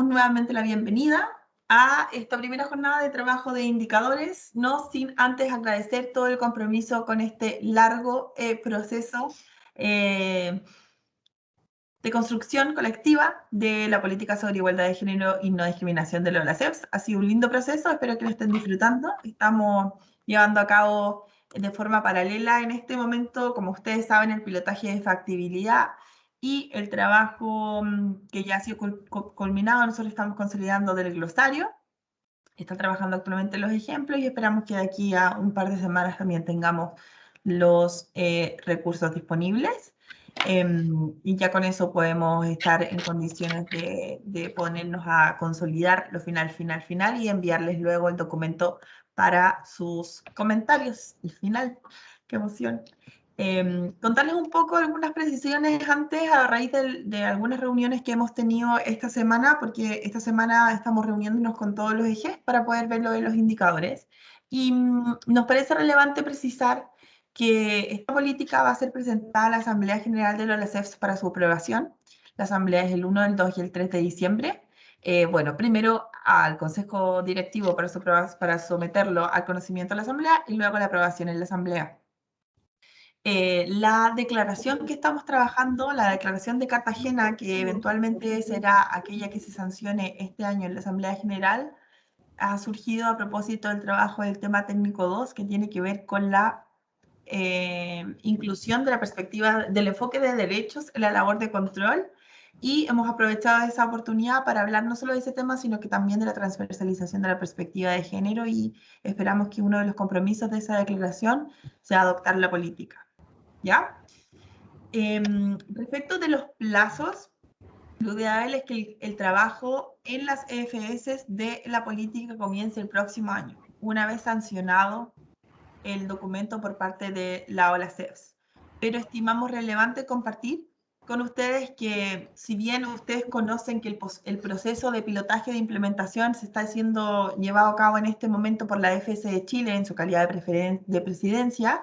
nuevamente la bienvenida a esta primera jornada de trabajo de indicadores, no sin antes agradecer todo el compromiso con este largo proceso de construcción colectiva de la política sobre igualdad de género y no discriminación de la CEPS. Ha sido un lindo proceso, espero que lo estén disfrutando. Estamos llevando a cabo de forma paralela en este momento, como ustedes saben, el pilotaje de factibilidad y el trabajo que ya ha sido culminado. Nosotros estamos consolidando del glosario. Están trabajando actualmente los ejemplos y esperamos que de aquí a un par de semanas también tengamos los recursos disponibles. Y ya con eso podemos estar en condiciones de ponernos a consolidar lo final y enviarles luego el documento para sus comentarios. El final, qué emoción. Contarles un poco algunas precisiones antes a raíz de algunas reuniones que hemos tenido esta semana, porque esta semana estamos reuniéndonos con todos los ejes para poder ver lo de los indicadores. Y nos parece relevante precisar que esta política va a ser presentada a la Asamblea General de la CEPS para su aprobación. La asamblea es el 1, el 2 y el 3 de diciembre. Bueno, primero al Consejo Directivo para someterlo al conocimiento de la Asamblea y luego la aprobación en la Asamblea. La declaración que estamos trabajando, la declaración de Cartagena, que eventualmente será aquella que se sancione este año en la Asamblea General, ha surgido a propósito del trabajo del tema técnico 2, que tiene que ver con la inclusión de la perspectiva del enfoque de derechos en la labor de control, y hemos aprovechado esa oportunidad para hablar no solo de ese tema, sino que también de la transversalización de la perspectiva de género, y esperamos que uno de los compromisos de esa declaración sea adoptar la política. ¿Ya? Respecto de los plazos, lo ideal es que el trabajo en las EFS de la política comience el próximo año, una vez sancionado el documento por parte de la OLACEFS. Pero estimamos relevante compartir con ustedes que, si bien ustedes conocen que el proceso de pilotaje de implementación se está siendo llevado a cabo en este momento por la EFS de Chile en su calidad de presidencia,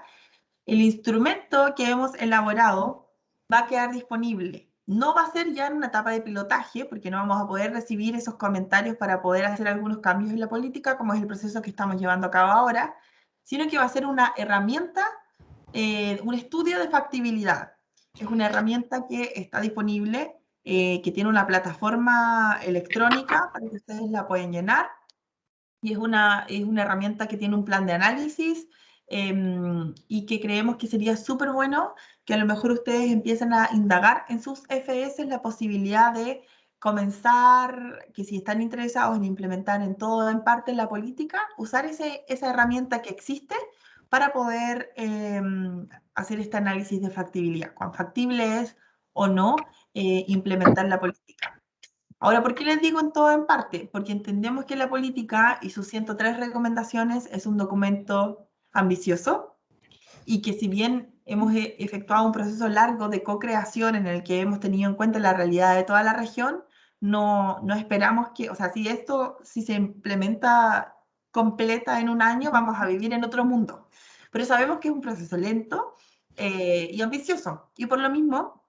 el instrumento que hemos elaborado va a quedar disponible. No va a ser ya en una etapa de pilotaje, porque no vamos a poder recibir esos comentarios para poder hacer algunos cambios en la política, como es el proceso que estamos llevando a cabo ahora, sino que va a ser una herramienta, un estudio de factibilidad. Es una herramienta que está disponible, que tiene una plataforma electrónica para que ustedes la pueden llenar, y es una herramienta que tiene un plan de análisis, y que creemos que sería súper bueno que a lo mejor ustedes empiecen a indagar en sus FS la posibilidad de comenzar, que si están interesados en implementar en todo o en parte la política, usar esa herramienta que existe para poder hacer este análisis de factibilidad, cuán factible es o no implementar la política. Ahora, ¿por qué les digo en todo en parte? Porque entendemos que la política y sus 103 recomendaciones es un documento ambicioso, y que si bien hemos efectuado un proceso largo de co-creación en el que hemos tenido en cuenta la realidad de toda la región, no esperamos que, o sea, si se implementa completa en un año, vamos a vivir en otro mundo. Pero sabemos que es un proceso lento y ambicioso, y por lo mismo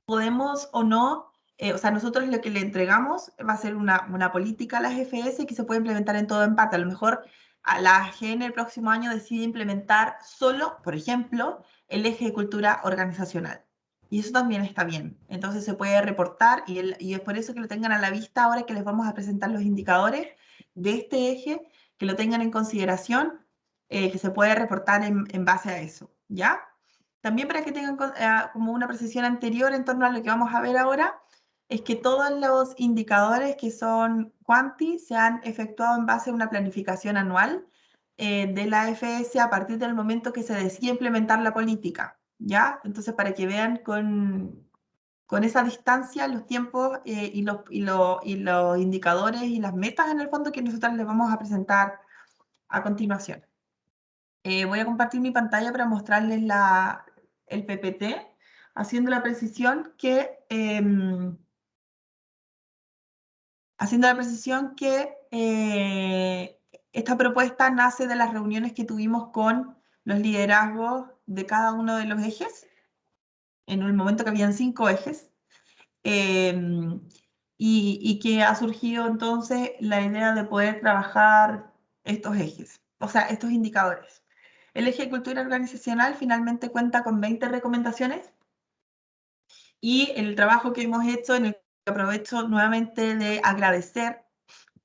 podemos o no, o sea, nosotros lo que le entregamos va a ser una política a las FS que se puede implementar en todo en parte. A lo mejor a la AGN el próximo año decide implementar solo, por ejemplo, el eje de cultura organizacional. Y eso también está bien. Entonces se puede reportar, y es por eso que lo tengan a la vista ahora que les vamos a presentar los indicadores de este eje, que lo tengan en consideración, que se puede reportar en base a eso, ¿ya? También para que tengan como una precisión anterior en torno a lo que vamos a ver ahora, es que todos los indicadores que son Quanti se han efectuado en base a una planificación anual de la AFS a partir del momento que se decide implementar la política, ¿ya? Entonces, para que vean con esa distancia los tiempos y los indicadores y las metas en el fondo que nosotros les vamos a presentar a continuación. Voy a compartir mi pantalla para mostrarles el PPT, haciendo la precisión que esta propuesta nace de las reuniones que tuvimos con los liderazgos de cada uno de los ejes, en un momento que habían 5 ejes. y que ha surgido entonces la idea de poder trabajar estos ejes, o sea, estos indicadores. El eje de cultura organizacional finalmente cuenta con 20 recomendaciones y el trabajo que hemos hecho, en el que aprovecho nuevamente de agradecer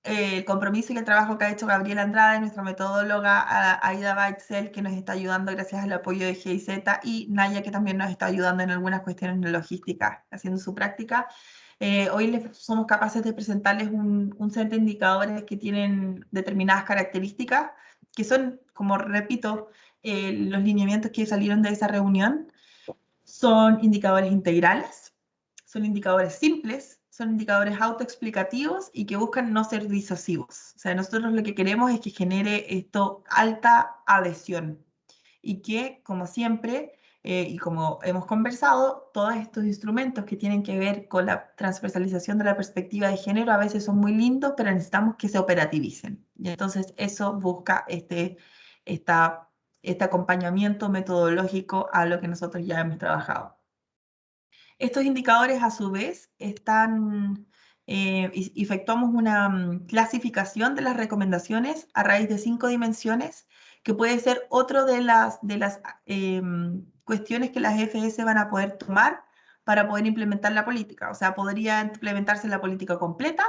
el compromiso y el trabajo que ha hecho Gabriela Andrade, nuestra metodóloga, Aida Baitzel, que nos está ayudando gracias al apoyo de GIZ, y Naya, que también nos está ayudando en algunas cuestiones de logística, haciendo su práctica. Hoy somos capaces de presentarles un set de indicadores que tienen determinadas características, que son, como repito, los lineamientos que salieron de esa reunión. Son indicadores integrales, son indicadores simples, son indicadores autoexplicativos y que buscan no ser disuasivos. O sea, nosotros lo que queremos es que genere esto alta adhesión y que, como siempre, y como hemos conversado, todos estos instrumentos que tienen que ver con la transversalización de la perspectiva de género a veces son muy lindos, pero necesitamos que se operativicen. Y entonces eso busca esta, este acompañamiento metodológico a lo que nosotros ya hemos trabajado. Estos indicadores, a su vez, efectuamos una clasificación de las recomendaciones a raíz de 5 dimensiones, que puede ser otra de las cuestiones que las FS van a poder tomar para poder implementar la política. O sea, podría implementarse la política completa,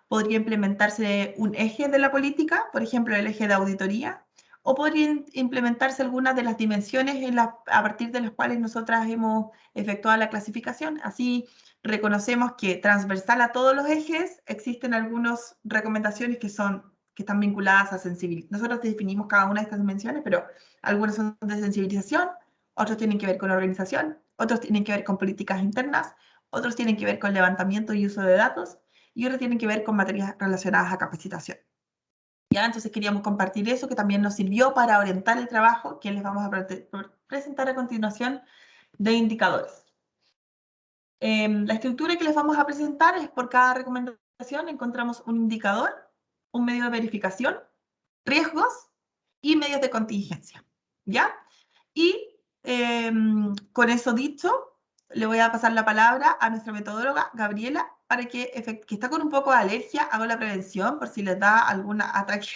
podría implementarse un eje de la política, por ejemplo, el eje de auditoría, o podrían implementarse algunas de las dimensiones a partir de las cuales nosotras hemos efectuado la clasificación. Así reconocemos que transversal a todos los ejes existen algunas recomendaciones que están vinculadas a sensibilidad. Nosotros definimos cada una de estas dimensiones, pero algunas son de sensibilización, otros tienen que ver con organización, otros tienen que ver con políticas internas, otros tienen que ver con levantamiento y uso de datos, y otros tienen que ver con materias relacionadas a capacitación. ¿Ya? Entonces queríamos compartir eso, que también nos sirvió para orientar el trabajo que les vamos a presentar a continuación de indicadores. La estructura que les vamos a presentar es por cada recomendación encontramos un indicador, un medio de verificación, riesgos y medios de contingencia. ¿Ya? Y con eso dicho, le voy a pasar la palabra a nuestra metodóloga, Gabriela, para que está con un poco de alergia, hago la prevención por si les da algún ataque.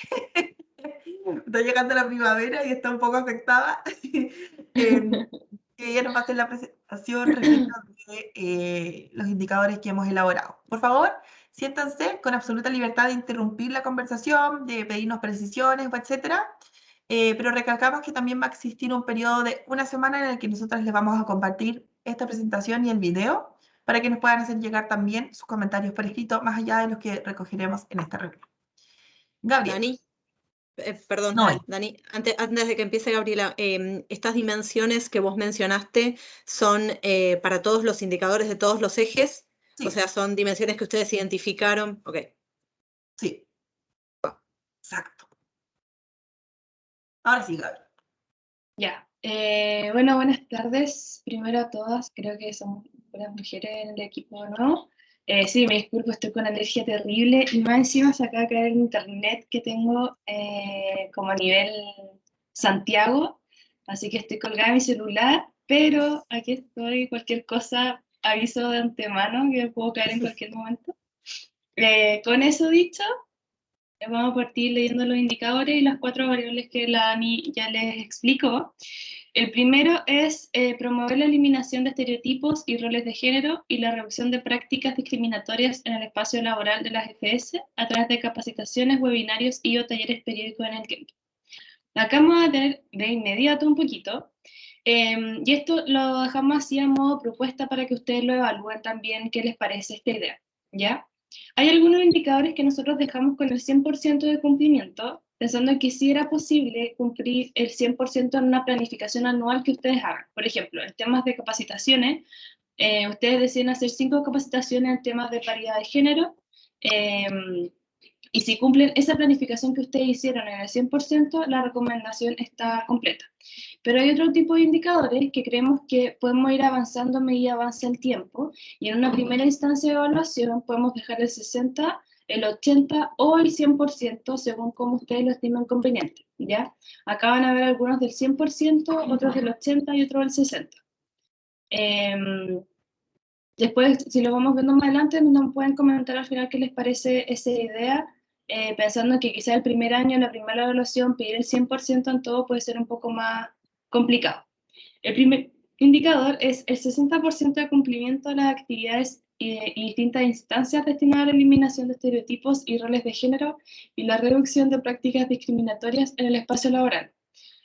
Está llegando la primavera y está un poco afectada. Que ella nos va a hacer la presentación respecto de los indicadores que hemos elaborado. Por favor, siéntanse con absoluta libertad de interrumpir la conversación, de pedirnos precisiones, etcétera. Pero recalcamos que también va a existir un periodo de una semana en el que nosotros les vamos a compartir esta presentación y el video para que nos puedan hacer llegar también sus comentarios por escrito, más allá de los que recogeremos en esta reunión. Gabriel. Dani, perdón, No, Dani, antes de que empiece Gabriela, estas dimensiones que vos mencionaste son para todos los indicadores de todos los ejes, sí, o sea, son dimensiones que ustedes identificaron. Ok. sí, exacto. Ahora sí, Gabriel. Ya, bueno, buenas tardes. Primero a todas, creo que somos buenas mujeres en el equipo, ¿no? Sí, me disculpo, estoy con alergia terrible y más encima se acaba de caer el internet que tengo como a nivel Santiago, así que estoy colgada de mi celular, pero aquí estoy, cualquier cosa aviso de antemano que puedo caer en cualquier momento. Con eso dicho, vamos a partir leyendo los indicadores y las 4 variables que la Ani ya les explicó. El primero es promover la eliminación de estereotipos y roles de género y la reducción de prácticas discriminatorias en el espacio laboral de las FS a través de capacitaciones, webinarios y o talleres periódicos en el tiempo. Acá vamos a tener de inmediato un poquito, y esto lo dejamos así a modo propuesta para que ustedes lo evalúen también qué les parece esta idea, ¿ya? Hay algunos indicadores que nosotros dejamos con el 100% de cumplimiento, pensando que sí era posible cumplir el 100% en una planificación anual que ustedes hagan. Por ejemplo, en temas de capacitaciones, ustedes deciden hacer 5 capacitaciones en temas de paridad de género, y si cumplen esa planificación que ustedes hicieron en el 100%, la recomendación está completa. Pero hay otro tipo de indicadores que creemos que podemos ir avanzando a medida que avance el tiempo, y en una primera instancia de evaluación podemos dejar el 60, el 80 o el 100% según como ustedes lo estimen conveniente, ¿ya? Acá van a ver algunos del 100%, otros del 80 y otros del 60. Después, si lo vamos viendo más adelante, nos pueden comentar al final qué les parece esa idea, pensando que quizá el primer año, la primera evaluación, pedir el 100% en todo puede ser un poco más complicado. El primer indicador es el 60% de cumplimiento de las actividades y distintas instancias destinadas a la eliminación de estereotipos y roles de género y la reducción de prácticas discriminatorias en el espacio laboral.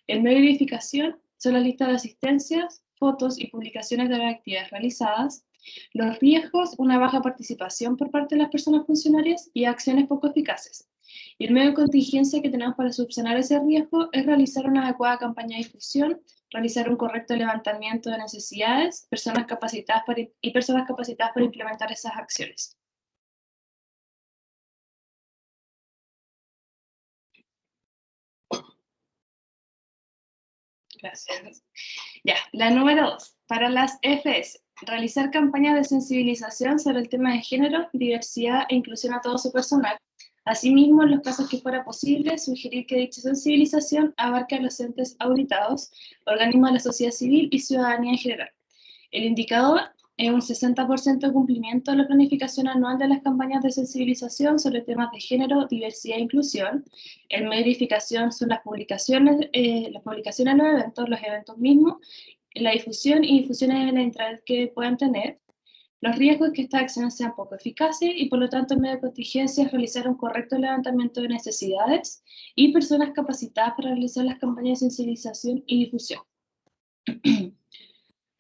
El medio de verificación son las listas de asistencias, fotos y publicaciones de las actividades realizadas, los riesgos, una baja participación por parte de las personas funcionarias y acciones poco eficaces. Y el medio de contingencia que tenemos para subsanar ese riesgo es realizar una adecuada campaña de difusión, realizar un correcto levantamiento de necesidades, personas capacitadas para implementar esas acciones. Gracias. Ya, la número 2. Para las FS, realizar campañas de sensibilización sobre el tema de género, diversidad e inclusión a todo su personal. Asimismo, en los casos que fuera posible, sugerir que dicha sensibilización abarque a los entes auditados, organismos de la sociedad civil y ciudadanía en general. El indicador es un 60% de cumplimiento de la planificación anual de las campañas de sensibilización sobre temas de género, diversidad e inclusión. El medio de verificación son las publicaciones en los eventos mismos, la difusión y difusiones en la intranet que puedan tener. Los riesgos es que estas acciones sean poco eficaces y por lo tanto el medio de contingencia es realizar un correcto levantamiento de necesidades y personas capacitadas para realizar las campañas de sensibilización y difusión.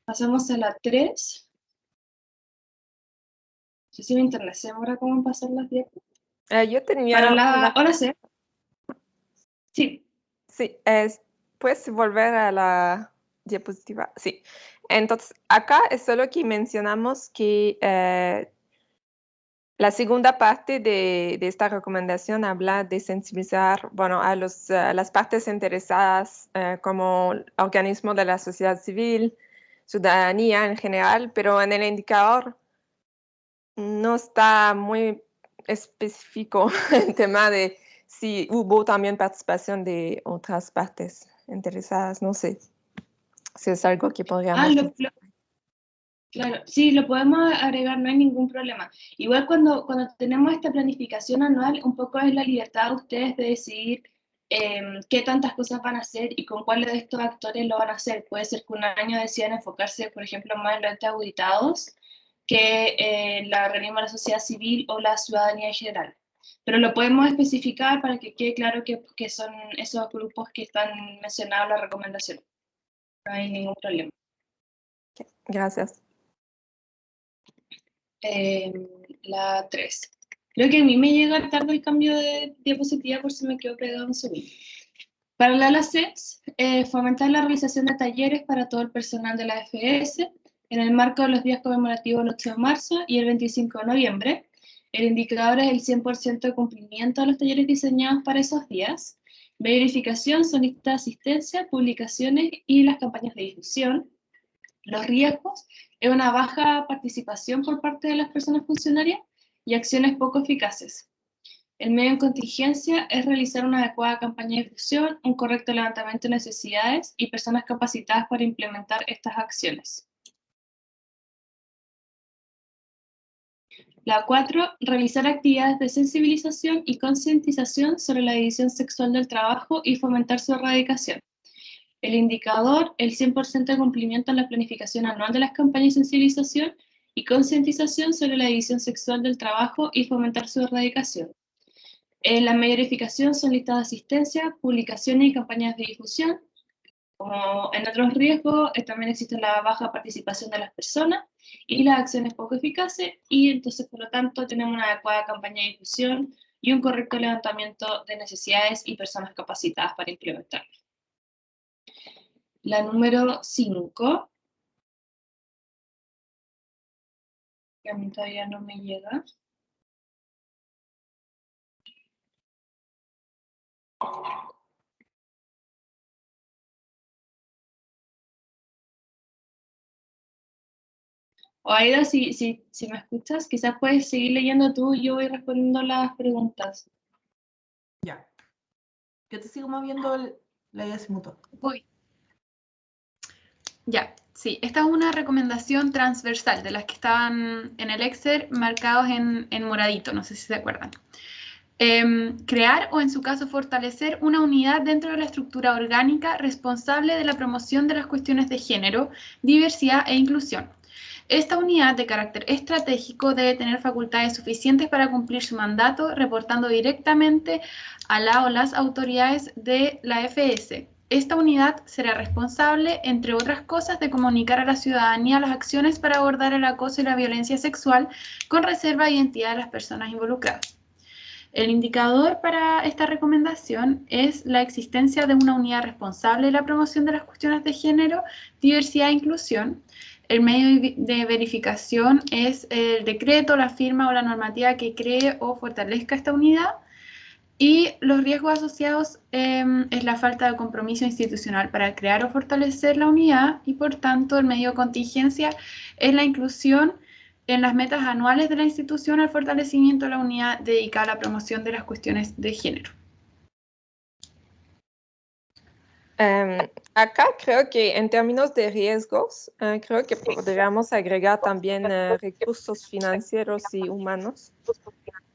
Pasamos a la 3. No sé si en internet se demora cómo pasar las diapositivas. Yo tenía Para una... la hora C. Sí. Sí, ¿puedes volver a la diapositiva? Sí. Entonces, acá es solo que mencionamos que la segunda parte de esta recomendación habla de sensibilizar, bueno, a las partes interesadas como organismos de la sociedad civil, ciudadanía en general, pero en el indicador no está muy específico el tema de si hubo también participación de otras partes interesadas. No sé si es algo que podríamos decir. Claro, sí, lo podemos agregar, no hay ningún problema. Igual cuando tenemos esta planificación anual, un poco es la libertad de ustedes de decidir qué tantas cosas van a hacer y con cuáles de estos actores lo van a hacer. Puede ser que un año decidan enfocarse, por ejemplo, más en los entes auditados que la organismo de la sociedad civil o la ciudadanía en general. Pero lo podemos especificar para que quede claro que son esos grupos que están mencionados en la recomendación. No hay ningún problema. Gracias. La 3. Creo que a mí me llega tarde el cambio de diapositiva por si me quedo pegado un segundo. Para la LACES, fomentar la realización de talleres para todo el personal de la FS en el marco de los días conmemorativos el 8 de marzo y el 25 de noviembre. El indicador es el 100% de cumplimiento de los talleres diseñados para esos días. Verificación son listas de asistencia, publicaciones y las campañas de difusión. Los riesgos es una baja participación por parte de las personas funcionarias y acciones poco eficaces. El medio en contingencia es realizar una adecuada campaña de difusión, un correcto levantamiento de necesidades y personas capacitadas para implementar estas acciones. La 4, realizar actividades de sensibilización y concientización sobre la división sexual del trabajo y fomentar su erradicación. El indicador, el 100% de cumplimiento en la planificación anual de las campañas de sensibilización y concientización sobre la división sexual del trabajo y fomentar su erradicación. La verificación son listas de asistencia, publicaciones y campañas de difusión. Como en otros riesgos, también existe la baja participación de las personas y las acciones poco eficaces, y entonces, por lo tanto, tenemos una adecuada campaña de difusión y un correcto levantamiento de necesidades y personas capacitadas para implementarlo. La número 5, que a mí todavía no me llega. O Aida, si me escuchas, quizás puedes seguir leyendo tú y yo voy respondiendo las preguntas. Ya. Yo te sigo moviendo la idea se mutó. Voy. Ya, Sí, esta es una recomendación transversal de las que estaban en el Excel marcados en moradito, no sé si se acuerdan. Crear o en su caso fortalecer una unidad dentro de la estructura orgánica responsable de la promoción de las cuestiones de género, diversidad e inclusión. Esta unidad de carácter estratégico debe tener facultades suficientes para cumplir su mandato, reportando directamente a la o las autoridades de la FS. Esta unidad será responsable, entre otras cosas, de comunicar a la ciudadanía las acciones para abordar el acoso y la violencia sexual con reserva de identidad de las personas involucradas. El indicador para esta recomendación es la existencia de una unidad responsable de la promoción de las cuestiones de género, diversidad e inclusión. El medio de verificación es el decreto, la firma o la normativa que cree o fortalezca esta unidad. Y los riesgos asociados es la falta de compromiso institucional para crear o fortalecer la unidad y por tanto el medio de contingencia es la inclusión en las metas anuales de la institución al fortalecimiento de la unidad dedicada a la promoción de las cuestiones de género. Acá creo que en términos de riesgos, creo que podríamos agregar también recursos financieros y humanos,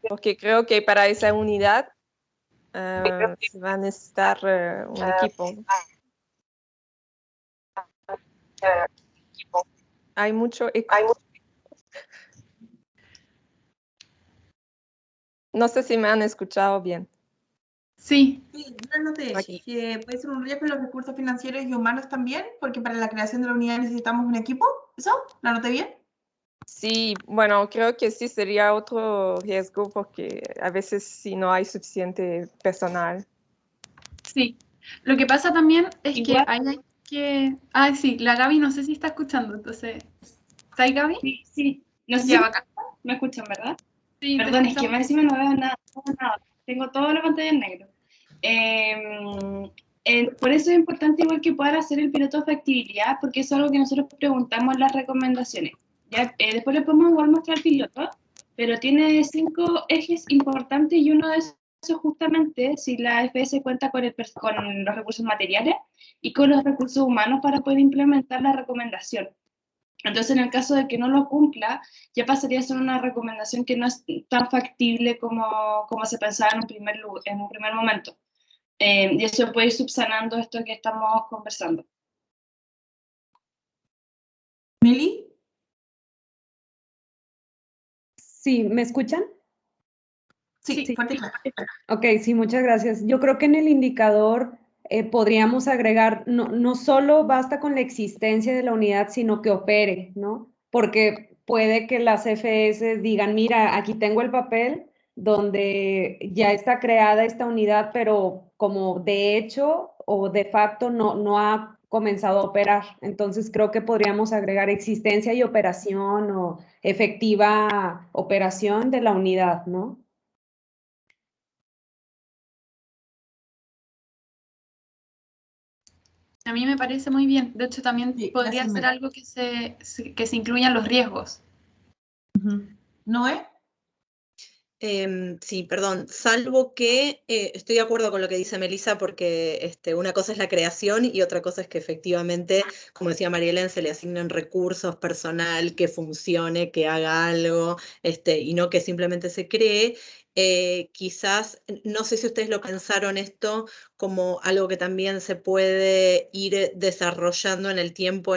porque creo que para esa unidad se va a necesitar un equipo. Hay mucho eco. No sé si me han escuchado bien. Sí. Sí, yo anoté eso, que puede ser un riesgo en los recursos financieros y humanos también, porque para la creación de la unidad necesitamos un equipo. ¿Eso? ¿Lo anoté bien? Sí, bueno, creo que sí sería otro riesgo porque a veces sí no hay suficiente personal. Sí. Lo que pasa también es Igual- que hay que... Ah, sí, la Gaby no sé si está escuchando, entonces... ¿Está ahí, Gaby? Sí, sí. No sé Ya, si bacán. me escuchan, ¿verdad? Sí, te Perdón, es que escuchamos. más encima no veo nada, nada. Tengo toda la pantalla en negro. Por eso es importante igual que puedan hacer el piloto de factibilidad, porque eso es algo que nosotros preguntamos en las recomendaciones. Ya, después le podemos igual mostrar el piloto, pero tiene 5 ejes importantes y uno de esos justamente si la FS cuenta con los recursos materiales y con los recursos humanos para poder implementar la recomendación. Entonces, en el caso de que no lo cumpla, ya pasaría a ser una recomendación que no es tan factible como se pensaba en un primer momento. Y eso puede ir subsanando esto que estamos conversando. ¿Meli? Sí, ¿me escuchan? Sí, fuerte y claro. Ok, sí, muchas gracias. Yo creo que en el indicador podríamos agregar, no solo basta con la existencia de la unidad, sino que opere, ¿no? Porque puede que las FS digan, mira, aquí tengo el papel donde ya está creada esta unidad, pero como de hecho o de facto no ha comenzado a operar. Entonces creo que podríamos agregar existencia y operación o efectiva operación de la unidad, ¿no? A mí me parece muy bien. De hecho, también Sí, podría gracias, ser Meli. algo que se incluyan los riesgos. ¿Noé? Sí, perdón, salvo que estoy de acuerdo con lo que dice Melissa porque una cosa es la creación y otra cosa es que efectivamente, como decía Marielén, se le asignen recursos, personal, que funcione, que haga algo, y no que simplemente se cree. Quizás, no sé si ustedes lo pensaron esto como algo que también se puede ir desarrollando en el tiempo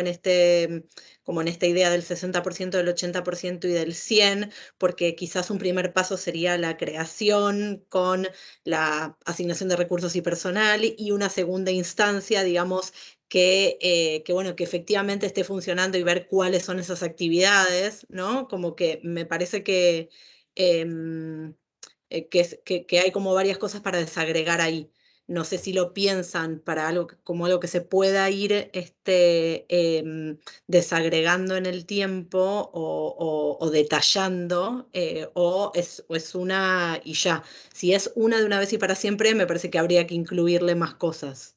como en esta idea del 60%, del 80% y del 100%, porque quizás un primer paso sería la creación con la asignación de recursos y personal y una segunda instancia, digamos, bueno, que efectivamente esté funcionando y ver cuáles son esas actividades, ¿no? Como que me parece em, que hay como varias cosas para desagregar ahí. No sé si lo piensan para como algo que se pueda ir desagregando en el tiempo o detallando, o es una y ya. Si es una de una vez y para siempre, me parece que habría que incluirle más cosas.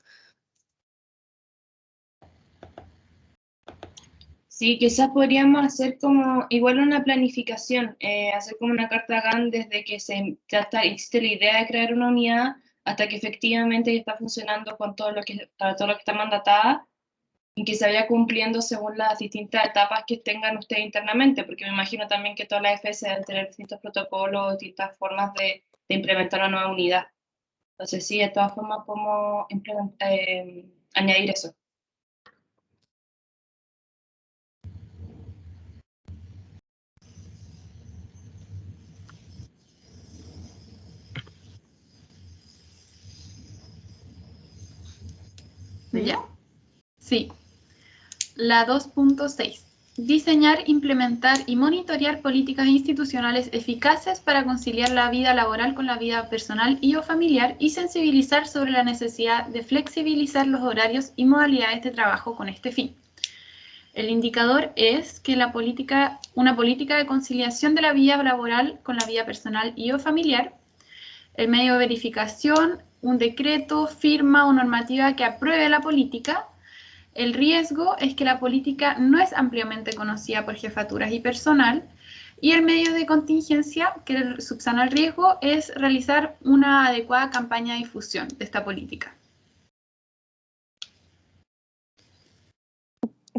Sí, quizás podríamos hacer como igual una planificación, hacer como una carta Gantt desde que existe la idea de crear una unidad hasta que efectivamente ya está funcionando con todo lo que está mandatada, y que se vaya cumpliendo según las distintas etapas que tengan ustedes internamente, porque me imagino también que todas las EFS deben tener distintos protocolos, distintas formas de implementar una nueva unidad. Entonces sí, de todas formas podemos añadir eso. ¿Ya? Sí. La 2.6. Diseñar, implementar y monitorear políticas institucionales eficaces para conciliar la vida laboral con la vida personal y o familiar y sensibilizar sobre la necesidad de flexibilizar los horarios y modalidades de trabajo con este fin. El indicador es que una política de conciliación de la vida laboral con la vida personal y o familiar, el medio de verificación, un decreto, firma o normativa que apruebe la política. El riesgo es que la política no es ampliamente conocida por jefaturas y personal, y el medio de contingencia que subsana el riesgo es realizar una adecuada campaña de difusión de esta política.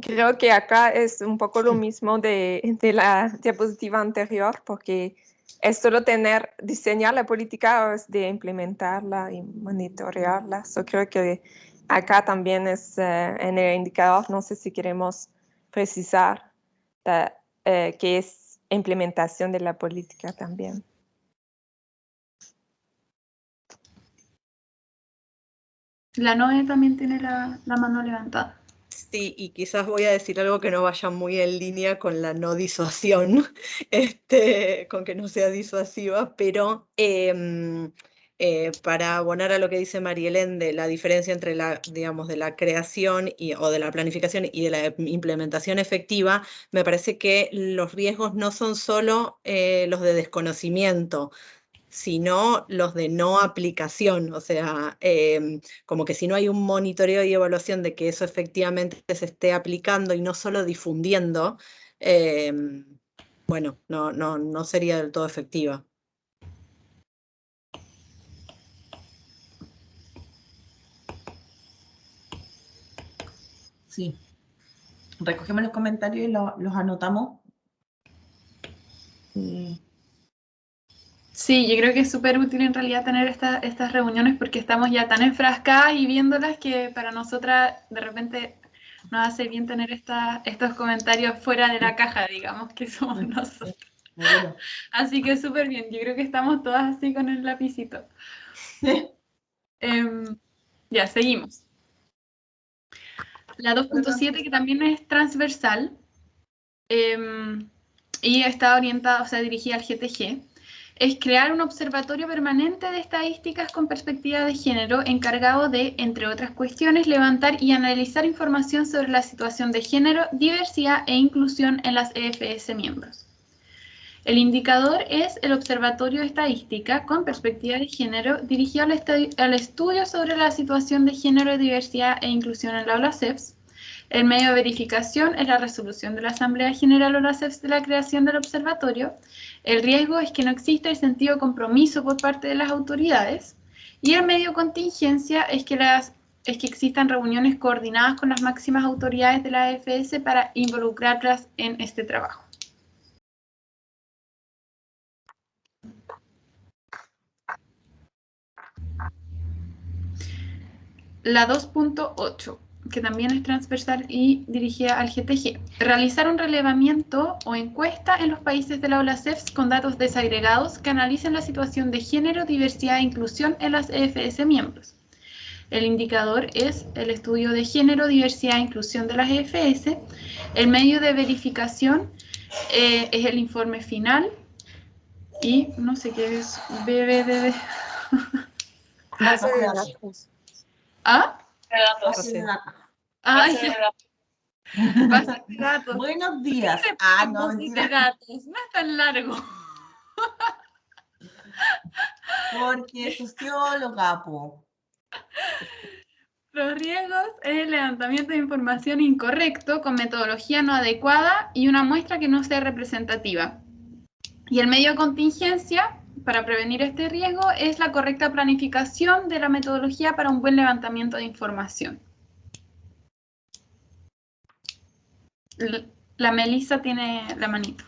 Creo que acá es un poco lo mismo de la diapositiva anterior, porque es solo diseñar la política, es de implementarla y monitorearla. Yo creo que acá también es en el indicador, no sé si queremos precisar que es implementación de la política también. La Noe también tiene la mano levantada. Sí, y quizás voy a decir algo que no vaya muy en línea con la no disuasión, con que no sea disuasiva, pero para abonar a lo que dice Marielén de la diferencia entre digamos, de la creación o de la planificación y de la implementación efectiva, me parece que los riesgos no son solo los de desconocimiento, sino los de no aplicación, o sea, como que si no hay un monitoreo y evaluación de que eso efectivamente se esté aplicando y no solo difundiendo, bueno, no sería del todo efectiva. Sí. Recogemos los comentarios y los anotamos. Sí, yo creo que es súper útil en realidad tener estas reuniones porque estamos ya tan enfrascadas y viéndolas que para nosotras de repente nos hace bien tener estos comentarios fuera de la caja, digamos, que somos nosotros. Bueno. Así que súper bien, yo creo que estamos todas así con el lapicito. Ya, seguimos. La 2.7, que también es transversal y está orientada, o sea, dirigida al GTG, es crear un observatorio permanente de estadísticas con perspectiva de género encargado de, entre otras cuestiones, levantar y analizar información sobre la situación de género, diversidad e inclusión en las EFS miembros. El indicador es el Observatorio de Estadística con Perspectiva de Género dirigido al estudio sobre la situación de género, diversidad e inclusión en la OLACEFS. El medio de verificación es la resolución de la Asamblea General OLACEFS de la creación del observatorio. El riesgo es que no exista el sentido de compromiso por parte de las autoridades. Y el medio de contingencia es que existan reuniones coordinadas con las máximas autoridades de la AFS para involucrarlas en este trabajo. La 2.8, que también es transversal y dirigida al GTG. Realizar un relevamiento o encuesta en los países de la OLACEFS con datos desagregados que analicen la situación de género, diversidad e inclusión en las EFS miembros. El indicador es el estudio de género, diversidad e inclusión de las EFS. El medio de verificación es el informe final. Y no sé qué es BBDD. Base de datos. ¿Ah? Base de datos. Ay, Base de datos. base de datos. Buenos días. No, mentira. Datos. No es tan largo. Porque socióloga, po. Los riesgos es el levantamiento de información incorrecto con metodología no adecuada y una muestra que no sea representativa. Y el medio de contingencia para prevenir este riesgo es la correcta planificación de la metodología para un buen levantamiento de información. La Melissa tiene la manito.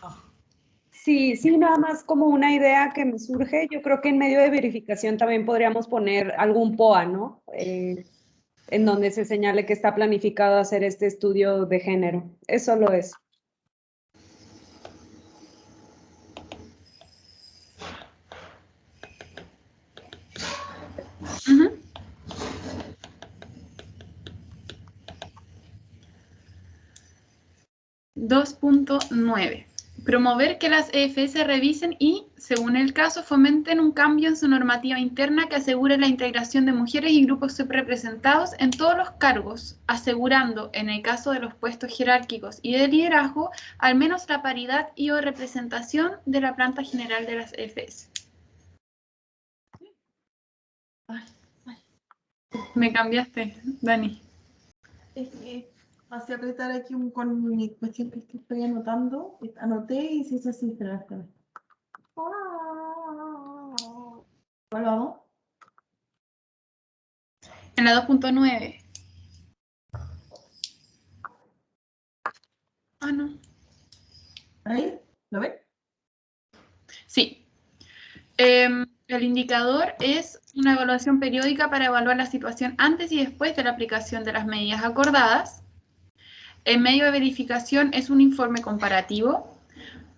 Sí, sí, nada más como una idea que me surge. Yo creo que en medio de verificación también podríamos poner algún POA, ¿no? En donde se señale que está planificado hacer este estudio de género. Es solo eso. Ujú. 2.9. Promover que las EFS revisen y, según el caso, fomenten un cambio en su normativa interna que asegure la integración de mujeres y grupos subrepresentados en todos los cargos, asegurando, en el caso de los puestos jerárquicos y de liderazgo, al menos la paridad y o representación de la planta general de las EFS. Me cambiaste, Dani. Es que pasé a apretar aquí con mi cuestión que estoy anotando. Anoté y sí, eso sí, espera. ¿Cuál vamos? En la 2.9. Ah, no. ¿Ahí? ¿Lo ven? Sí. El indicador es una evaluación periódica para evaluar la situación antes y después de la aplicación de las medidas acordadas. El medio de verificación es un informe comparativo.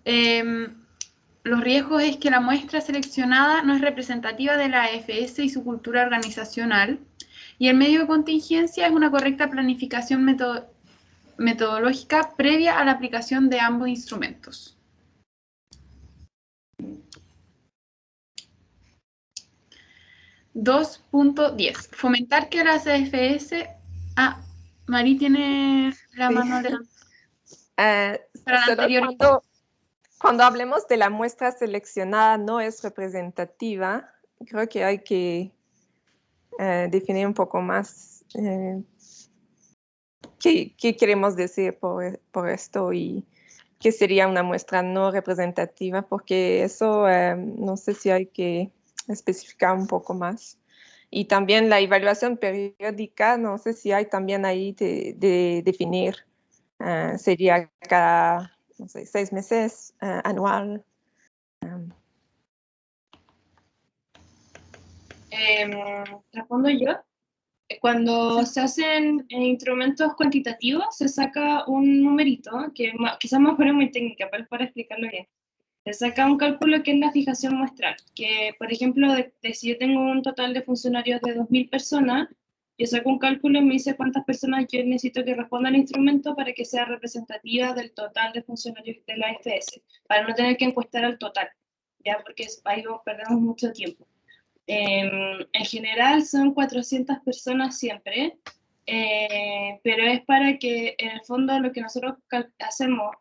Los riesgos es que la muestra seleccionada no es representativa de la AFS y su cultura organizacional. Y el medio de contingencia es una correcta planificación metodológica previa a la aplicación de ambos instrumentos. (2.10) Fomentar que las AFS... Ah, Mari tiene la mano levantada. Para la Solo anterior. cuando hablemos de la muestra seleccionada no es representativa, creo que hay que definir un poco más qué queremos decir por esto y qué sería una muestra no representativa, porque eso no sé si hay que especificar un poco más. Y también la evaluación periódica, no sé si hay también ahí de definir, sería cada, no sé, 6 meses, anual. Respondo yo. Cuando se hacen instrumentos cuantitativos, se saca un numerito, que quizás mejor es muy técnica, pero es para explicarlo bien. Se saca un cálculo que es la fijación muestral, que por ejemplo, si yo tengo un total de funcionarios de 2.000 personas, yo saco un cálculo y me dice cuántas personas yo necesito que respondan al instrumento para que sea representativa del total de funcionarios de la AFS, para no tener que encuestar al total, ya porque ahí perdemos mucho tiempo. En general son 400 personas siempre, pero es para que en el fondo lo que nosotros hacemos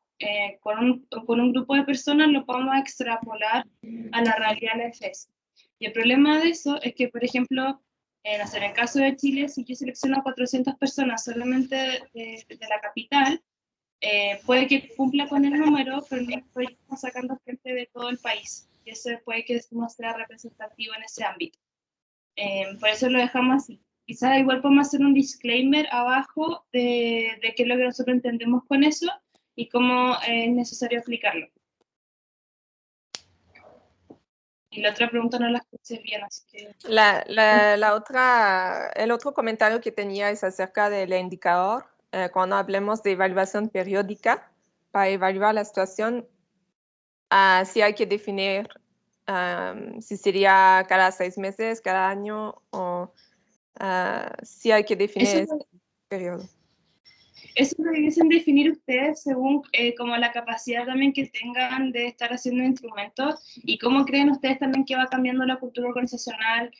con un grupo de personas lo podamos extrapolar a la realidad de la EFES. Y el problema de eso es que, por ejemplo, en el caso de Chile, si yo selecciono a 400 personas solamente de la capital, puede que cumpla con el número, pero no estoy sacando gente de todo el país. Y eso puede que no sea representativo en ese ámbito. Por eso lo dejamos así. Quizás igual podemos hacer un disclaimer abajo de qué es lo que nosotros entendemos con eso y cómo es necesario aplicarlo. Y la otra pregunta no la escuché bien, así que... El otro comentario que tenía es acerca del indicador. Cuando hablemos de evaluación periódica, para evaluar la situación, sí hay que definir si sería cada 6 meses, cada año, o sí hay que definir ese periodo. Eso lo debiesen definir ustedes según como la capacidad también que tengan de estar haciendo instrumentos y cómo creen ustedes también que va cambiando la cultura organizacional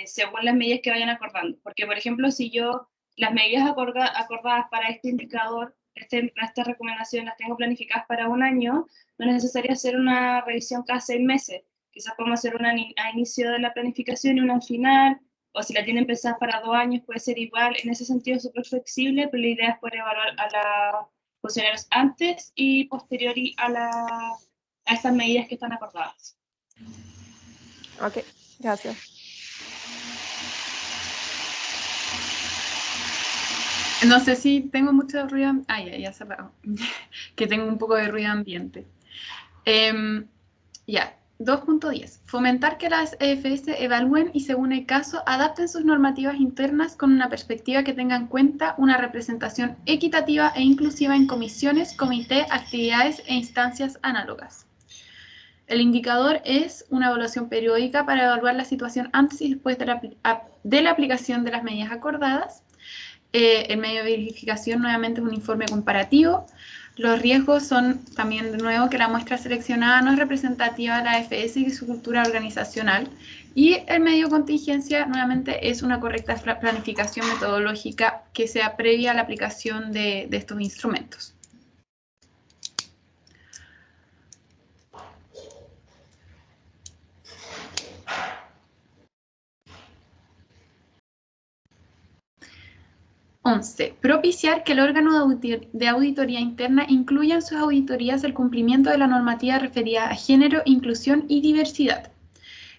según las medidas que vayan acordando. Porque, por ejemplo, si yo las medidas acordadas para este indicador, estas recomendaciones las tengo planificadas para un año, no es necesario hacer una revisión cada 6 meses. Quizás podemos hacer una a inicio de la planificación y una al final, o si la tienen pensada para 2 años puede ser igual. En ese sentido es súper flexible, pero la idea es poder evaluar a los funcionarios antes y posteriori a estas medidas que están acordadas. Ok, gracias. No sé si tengo mucho ruido. Ah, ya se apagó. Que tengo un poco de ruido ambiente. Ya, 2.10. Fomentar que las EFS evalúen y, según el caso, adapten sus normativas internas con una perspectiva que tenga en cuenta una representación equitativa e inclusiva en comisiones, comité, actividades e instancias análogas. El indicador es una evaluación periódica para evaluar la situación antes y después de la aplicación de las medidas acordadas. El medio de verificación nuevamente es un informe comparativo. Los riesgos son también, de nuevo, que la muestra seleccionada no es representativa de la AFS y su cultura organizacional. Y el medio de contingencia, nuevamente, es una correcta planificación metodológica que sea previa a la aplicación de estos instrumentos. Propiciar que el órgano de auditoría interna incluya en sus auditorías el cumplimiento de la normativa referida a género, inclusión y diversidad.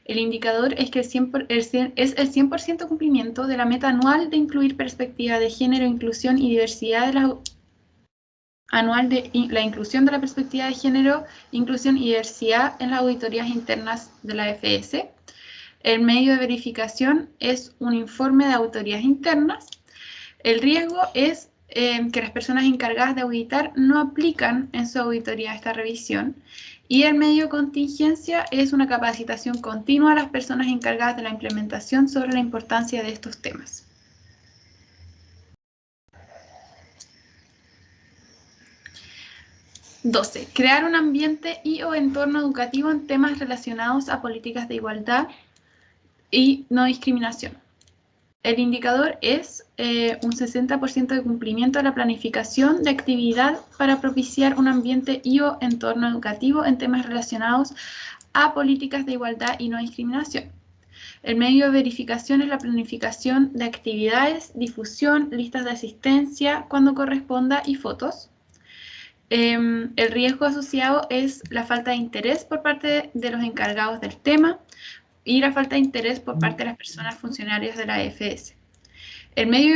El indicador es que es el 100% cumplimiento de la meta anual de incluir perspectiva de género, inclusión y diversidad la inclusión de la perspectiva de género, inclusión y diversidad en las auditorías internas de la AFS. El medio de verificación es un informe de auditorías internas. El riesgo es que las personas encargadas de auditar no aplican en su auditoría esta revisión. Y el medio de contingencia es una capacitación continua a las personas encargadas de la implementación sobre la importancia de estos temas. Crear un ambiente y/o entorno educativo en temas relacionados a políticas de igualdad y no discriminación. El indicador es un 60% de cumplimiento de la planificación de actividad para propiciar un ambiente y/o entorno educativo en temas relacionados a políticas de igualdad y no discriminación. El medio de verificación es la planificación de actividades, difusión, listas de asistencia cuando corresponda y fotos. El riesgo asociado es la falta de interés por parte de los encargados del tema y la falta de interés por parte de las personas funcionarias de la AFS. El medio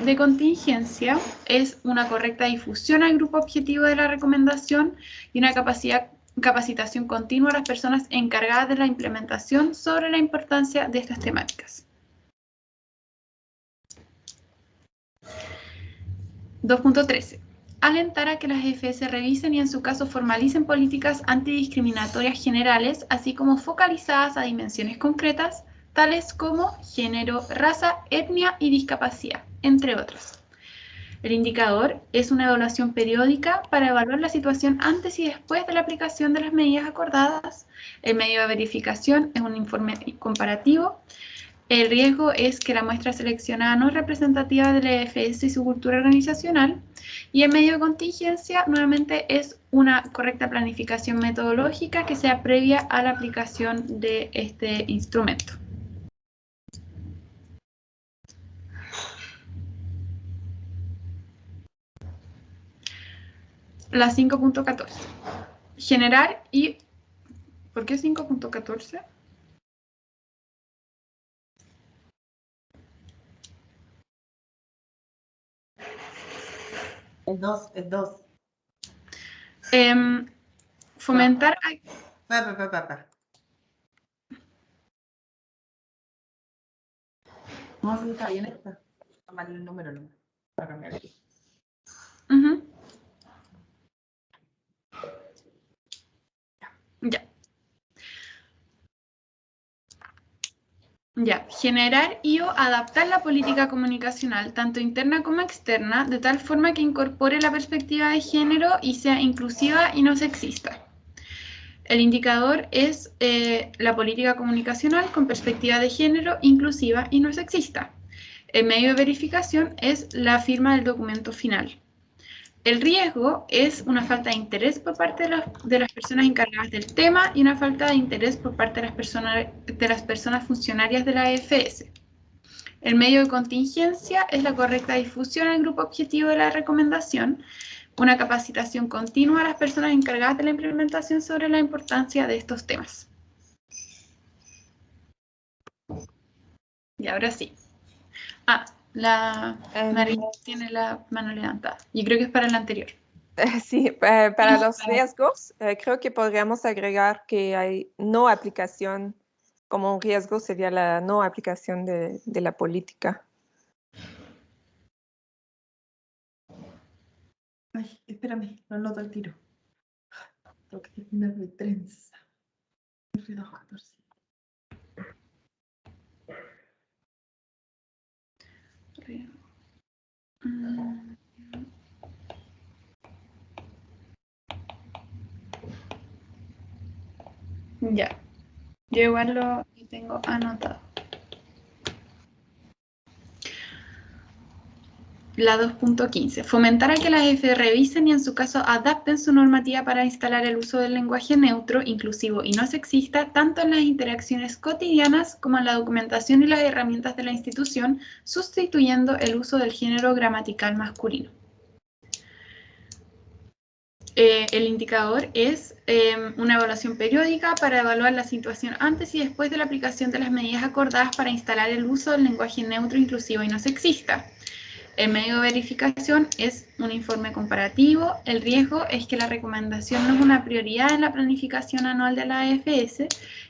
de contingencia es una correcta difusión al grupo objetivo de la recomendación y una capacitación continua a las personas encargadas de la implementación sobre la importancia de estas temáticas. 2.13. Alentar a que las EFS revisen y en su caso formalicen políticas antidiscriminatorias generales, así como focalizadas a dimensiones concretas, tales como género, raza, etnia y discapacidad, entre otras. El indicador es una evaluación periódica para evaluar la situación antes y después de la aplicación de las medidas acordadas. El medio de verificación es un informe comparativo. El riesgo es que la muestra seleccionada no es representativa de la EFS y su cultura organizacional. Y el medio de contingencia, nuevamente, es una correcta planificación metodológica que sea previa a la aplicación de este instrumento. La 5.14. Generar y... ¿Por qué 5.14? Es 2. Fomentar... No, sí, está bien esta. Tomar el número no. Para cambiar aquí. Generar y/o adaptar la política comunicacional, tanto interna como externa, de tal forma que incorpore la perspectiva de género y sea inclusiva y no sexista. El indicador es la política comunicacional con perspectiva de género, inclusiva y no sexista. El medio de verificación es la firma del documento final. El riesgo es una falta de interés por parte de las personas encargadas del tema y una falta de interés por parte de las personas funcionarias de la AFS. El medio de contingencia es la correcta difusión al grupo objetivo de la recomendación, una capacitación continua a las personas encargadas de la implementación sobre la importancia de estos temas. Y ahora sí. María tiene la mano levantada. Yo creo que es para el anterior. Sí, para los riesgos, creo que podríamos agregar que hay no aplicación, como un riesgo sería la no aplicación de la política. Ay, espérame, lo anoto al tiro. Tengo que terminar de trenza. R214. Ya. Yo igual lo tengo anotado. La 2.15. Fomentar a que las EFE revisen y en su caso adapten su normativa para instalar el uso del lenguaje neutro, inclusivo y no sexista, tanto en las interacciones cotidianas como en la documentación y las herramientas de la institución, sustituyendo el uso del género gramatical masculino. El indicador es una evaluación periódica para evaluar la situación antes y después de la aplicación de las medidas acordadas para instalar el uso del lenguaje neutro, inclusivo y no sexista. El medio de verificación es un informe comparativo. El riesgo es que la recomendación no es una prioridad en la planificación anual de la AFS.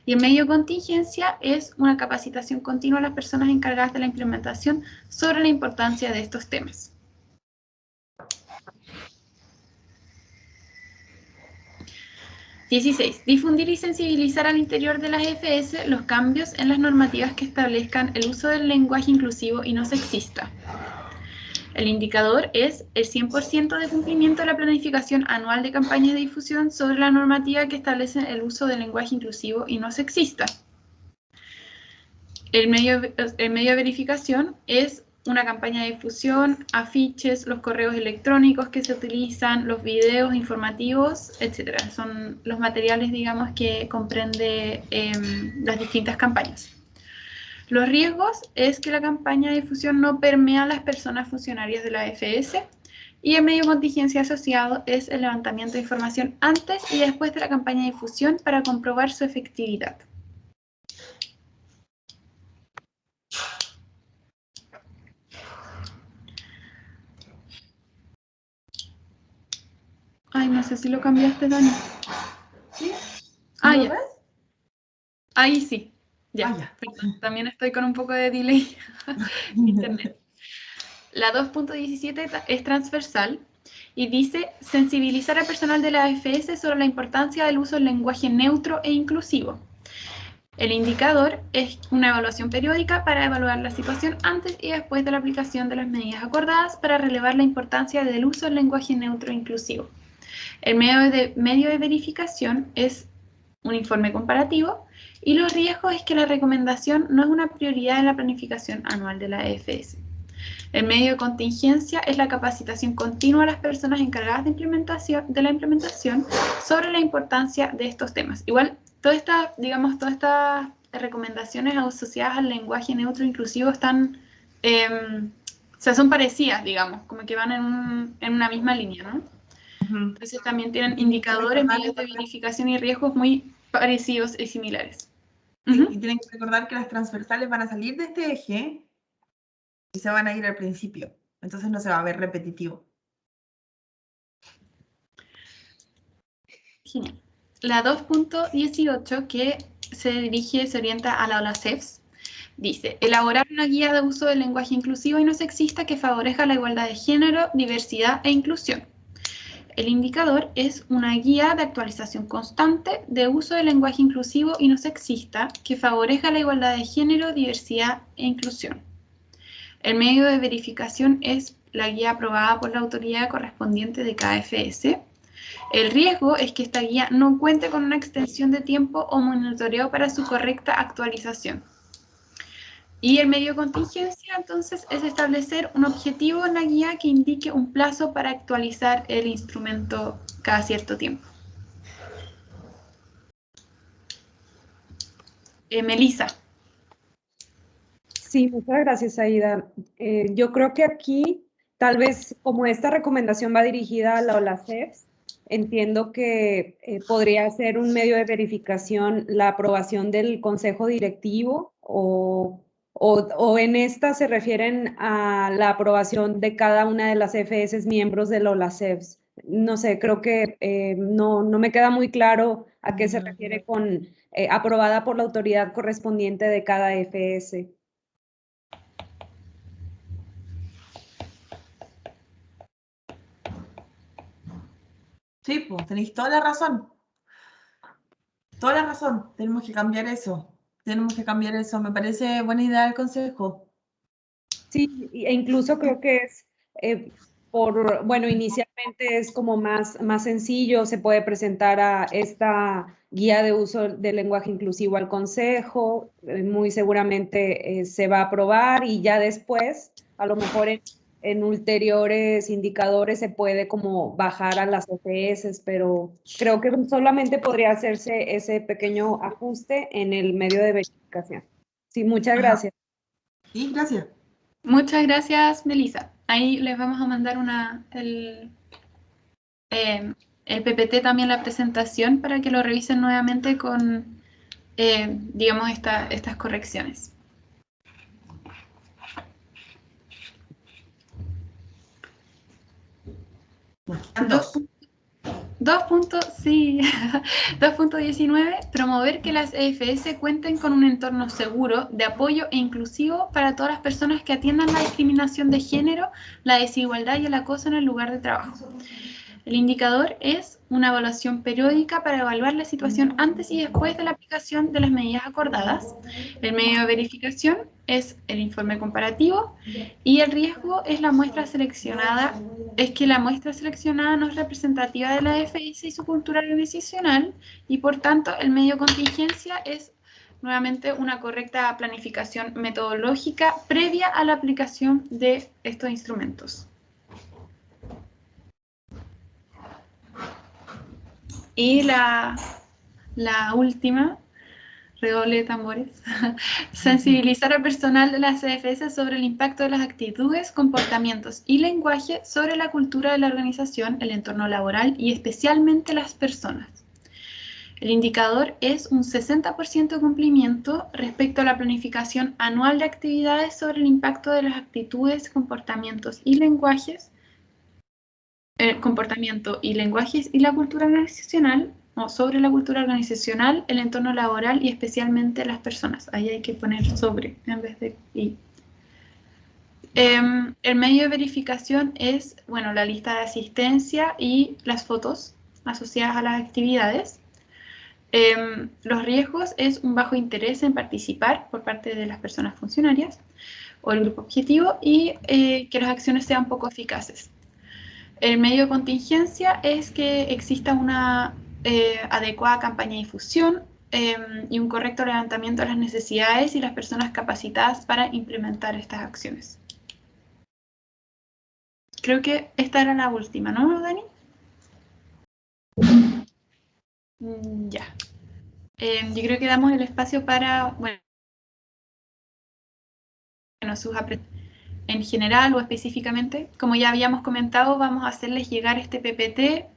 Y el medio de contingencia es una capacitación continua a las personas encargadas de la implementación sobre la importancia de estos temas. Difundir y sensibilizar al interior de las EFS los cambios en las normativas que establezcan el uso del lenguaje inclusivo y no sexista. El indicador es el 100% de cumplimiento de la planificación anual de campañas de difusión sobre la normativa que establece el uso del lenguaje inclusivo y no sexista. El medio de verificación es una campaña de difusión, afiches, los correos electrónicos que se utilizan, los videos informativos, etc. Son los materiales, digamos, que comprende las distintas campañas. Los riesgos es que la campaña de difusión no permea a las personas funcionarias de la AFS y el medio de contingencia asociado es el levantamiento de información antes y después de la campaña de difusión para comprobar su efectividad. Ay, no sé si lo cambiaste, Dani. ¿Sí? Ah, ¿Lo ya. ves? Ahí sí. Ya. Ah, ya. Perdón, también estoy con un poco de delay en internet. La 2.17 es transversal y dice sensibilizar al personal de la AFS sobre la importancia del uso del lenguaje neutro e inclusivo. El indicador es una evaluación periódica para evaluar la situación antes y después de la aplicación de las medidas acordadas para relevar la importancia del uso del lenguaje neutro e inclusivo. El medio de verificación es un informe comparativo y los riesgos es que la recomendación no es una prioridad en la planificación anual de la AFS. El medio de contingencia es la capacitación continua a las personas encargadas de la implementación sobre la importancia de estos temas. Igual, todas estas recomendaciones asociadas al lenguaje neutro inclusivo están, son parecidas, digamos, como que van en una misma línea, ¿no? Entonces también tienen indicadores, medios de verificación y riesgos muy parecidos y similares. Sí, y tienen que recordar que las transversales van a salir de este eje y se van a ir al principio. Entonces no se va a ver repetitivo. Genial. La 2.18, que se orienta a la OLACEFS, dice, elaborar una guía de uso del lenguaje inclusivo y no sexista que favorezca la igualdad de género, diversidad e inclusión. El indicador es una guía de actualización constante de uso del lenguaje inclusivo y no sexista que favorezca la igualdad de género, diversidad e inclusión. El medio de verificación es la guía aprobada por la autoridad correspondiente de cada AFS. El riesgo es que esta guía no cuente con una extensión de tiempo o monitoreo para su correcta actualización. Y el medio de contingencia, entonces, es establecer un objetivo en la guía que indique un plazo para actualizar el instrumento cada cierto tiempo. Melissa. Sí, muchas gracias, Aida. Yo creo que aquí, tal vez, como esta recomendación va dirigida a la OLACEFS, entiendo que podría ser un medio de verificación la aprobación del consejo directivo o o en esta se refieren a la aprobación de cada una de las FS miembros de OLACEVS. No sé, creo que no me queda muy claro a qué se refiere con aprobada por la autoridad correspondiente de cada FS. Sí, pues tenéis toda la razón. Toda la razón. Tenemos que cambiar eso. Tenemos que cambiar eso. Me parece buena idea el consejo. Sí, e incluso creo que es bueno, inicialmente es como más sencillo, se puede presentar a esta guía de uso del lenguaje inclusivo al consejo, muy seguramente se va a aprobar y ya después, a lo mejor en ulteriores indicadores se puede como bajar a las OPS, pero creo que solamente podría hacerse ese pequeño ajuste en el medio de verificación. Sí, muchas gracias. Sí, gracias. Muchas gracias, Melissa. Ahí les vamos a mandar el PPT también, la presentación, para que lo revisen nuevamente con, digamos, estas correcciones. Dos. 2.19, promover que las EFS cuenten con un entorno seguro, de apoyo e inclusivo para todas las personas que atiendan la discriminación de género, la desigualdad y el acoso en el lugar de trabajo. El indicador es una evaluación periódica para evaluar la situación antes y después de la aplicación de las medidas acordadas. El medio de verificación es el informe comparativo y el riesgo es la muestra seleccionada. Es que la muestra seleccionada no es representativa de la EFS y su cultura organizacional y por tanto el medio de contingencia es nuevamente una correcta planificación metodológica previa a la aplicación de estos instrumentos. Y la última, redoble de tambores, sensibilizar al personal de las CFS sobre el impacto de las actitudes, comportamientos y lenguaje sobre la cultura de la organización, el entorno laboral y especialmente las personas. El indicador es un 60% de cumplimiento respecto a la planificación anual de actividades sobre el impacto de las actitudes, comportamientos y lenguajes, comportamiento y lenguajes y la cultura organizacional, o sobre la cultura organizacional, el entorno laboral y especialmente las personas. Ahí hay que poner sobre en vez de y. El medio de verificación es, bueno, la lista de asistencia y las fotos asociadas a las actividades. Los riesgos es un bajo interés en participar por parte de las personas funcionarias o el grupo objetivo y que las acciones sean poco eficaces. El medio de contingencia es que exista una adecuada campaña de difusión y un correcto levantamiento de las necesidades y las personas capacitadas para implementar estas acciones. Creo que esta era la última, ¿no, Dani? Ya. Yo creo que damos el espacio para, bueno, sus en general o específicamente. Como ya habíamos comentado, vamos a hacerles llegar este PPT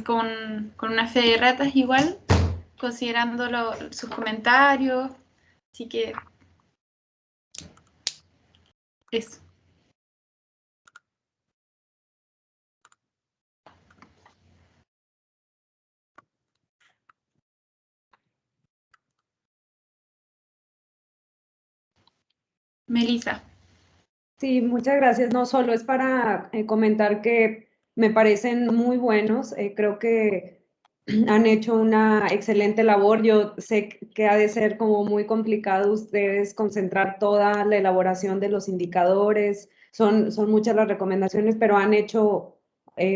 con una fe de ratas igual, considerando sus comentarios. Así que eso. Melissa. Sí, muchas gracias. No solo es para comentar que me parecen muy buenos. Creo que han hecho una excelente labor. Yo sé que ha de ser como muy complicado ustedes concentrar toda la elaboración de los indicadores. Son muchas las recomendaciones, pero han hecho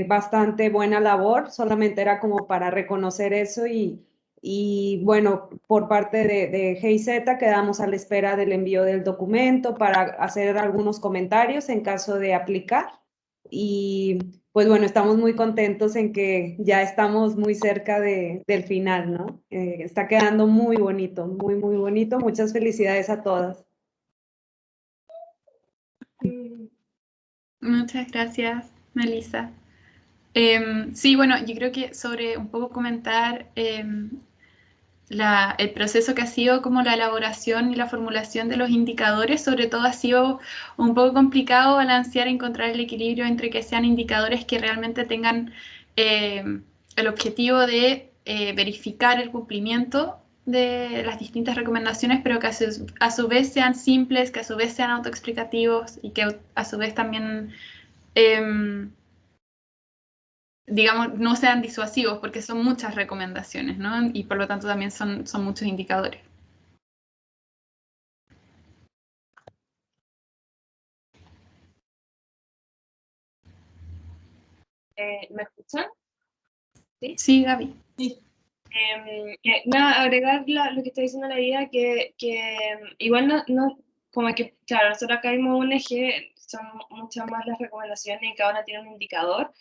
bastante buena labor. Solamente era como para reconocer eso y bueno, por parte de GIZ quedamos a la espera del envío del documento para hacer algunos comentarios en caso de aplicar. Y pues bueno, estamos muy contentos en que ya estamos muy cerca del final, ¿no? Está quedando muy bonito, muy, muy bonito. Muchas felicidades a todas. Muchas gracias, Melissa. Sí, bueno, yo creo que sobre un poco comentar el proceso que ha sido como la elaboración y la formulación de los indicadores, sobre todo ha sido un poco complicado balancear, encontrar el equilibrio entre que sean indicadores que realmente tengan el objetivo de verificar el cumplimiento de las distintas recomendaciones, pero que a su vez sean simples, que a su vez sean autoexplicativos y que a su vez también digamos, no sean disuasivos, porque son muchas recomendaciones, ¿no? Y por lo tanto también son muchos indicadores. ¿Me escuchan? Sí, Gaby. Sí. Nada, agregar lo que está diciendo la idea, que igual no, como que, claro, nosotros acá vimos un eje, son muchas más las recomendaciones y cada una tiene un indicador,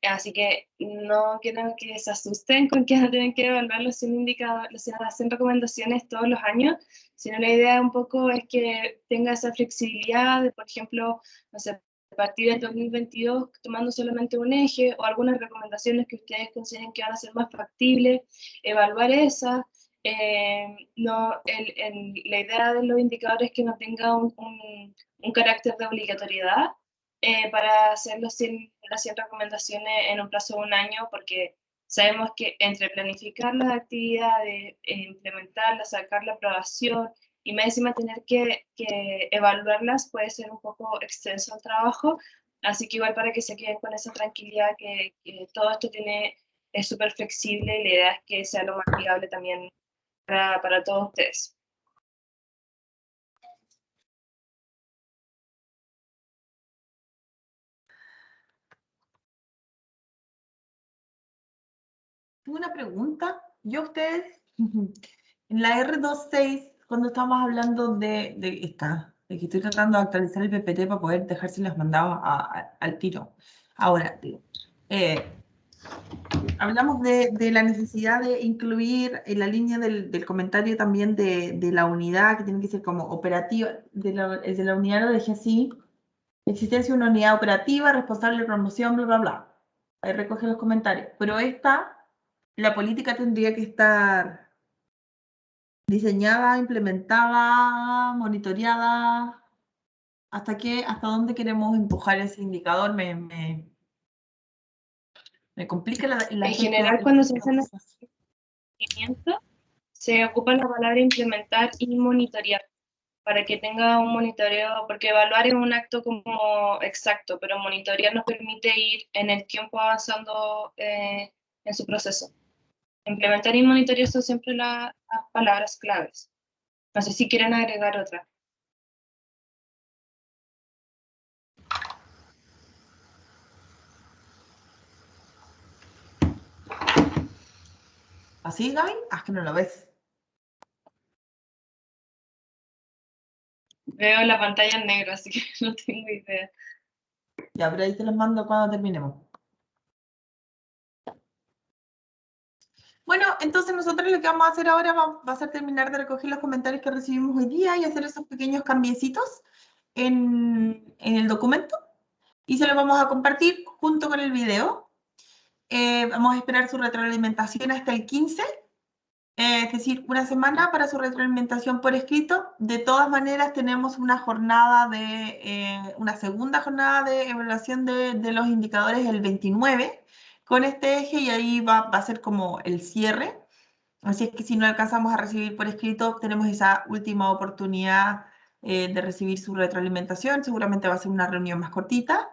así que no quiero que se asusten con que no tienen que evaluar los 100 indicadores, los 100 recomendaciones todos los años, sino la idea un poco es que tenga esa flexibilidad de, por ejemplo, no sé, a partir del 2022 tomando solamente un eje o algunas recomendaciones que ustedes consideren que van a ser más factibles, evaluar esas. La idea de los indicadores es que no tenga un carácter de obligatoriedad para hacer las 100 recomendaciones en un plazo de un año, porque sabemos que entre planificar las actividades, implementarlas, sacar la aprobación y más encima tener que evaluarlas puede ser un poco extenso el trabajo, así que igual para que se queden con esa tranquilidad que todo esto es súper flexible y la idea es que sea lo más amigable también para todos ustedes. Tengo una pregunta. Yo a ustedes, en la R26, cuando estamos hablando de que estoy tratando de actualizar el PPT para poder dejárselos mandados al tiro. Ahora, hablamos de la necesidad de incluir en la línea del comentario también de la unidad, que tiene que ser como operativa, de la unidad lo dejé así, existencia de una unidad operativa, responsable de promoción, bla, bla, bla. Ahí recoge los comentarios. Pero la política tendría que estar diseñada, implementada, monitoreada. ¿Hasta dónde queremos empujar ese indicador? Me complica la En general, cuando se hacen los seguimientos, se ocupa la palabra implementar y monitorear, para que tenga un monitoreo, porque evaluar es un acto como exacto, pero monitorear nos permite ir en el tiempo avanzando en su proceso. Implementar y monitorear son siempre las palabras claves. No sé si quieren agregar otra. ¿Así, Gaby? Es que no lo ves. Veo la pantalla en negro, así que no tengo idea. Ya, pero ahí te los mando cuando terminemos. Bueno, entonces nosotros lo que vamos a hacer ahora va a ser terminar de recoger los comentarios que recibimos hoy día y hacer esos pequeños cambiecitos en el documento y se los vamos a compartir junto con el video. Vamos a esperar su retroalimentación hasta el 15, es decir, una semana para su retroalimentación por escrito. De todas maneras, tenemos una segunda jornada de evaluación de los indicadores el 29 con este eje y ahí va a ser como el cierre. Así es que si no alcanzamos a recibir por escrito, tenemos esa última oportunidad de recibir su retroalimentación. Seguramente va a ser una reunión más cortita.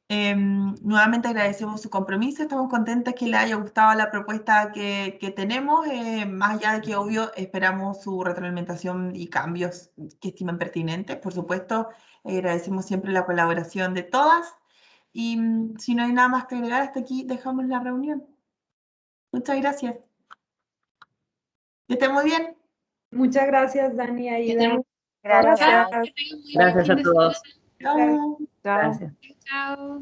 Nuevamente agradecemos su compromiso. Estamos contentas que le haya gustado la propuesta que tenemos. Más allá de que, obvio, esperamos su retroalimentación y cambios que estimen pertinentes. Por supuesto, agradecemos siempre la colaboración de todas. Y si no hay nada más que agregar, hasta aquí dejamos la reunión. Muchas gracias. Que estén muy bien. Muchas gracias, Dani, Aida. Gracias. Chao, que tengan muy buen Gracias fin a de todos. semana. Chao. Chao. Gracias. Chao.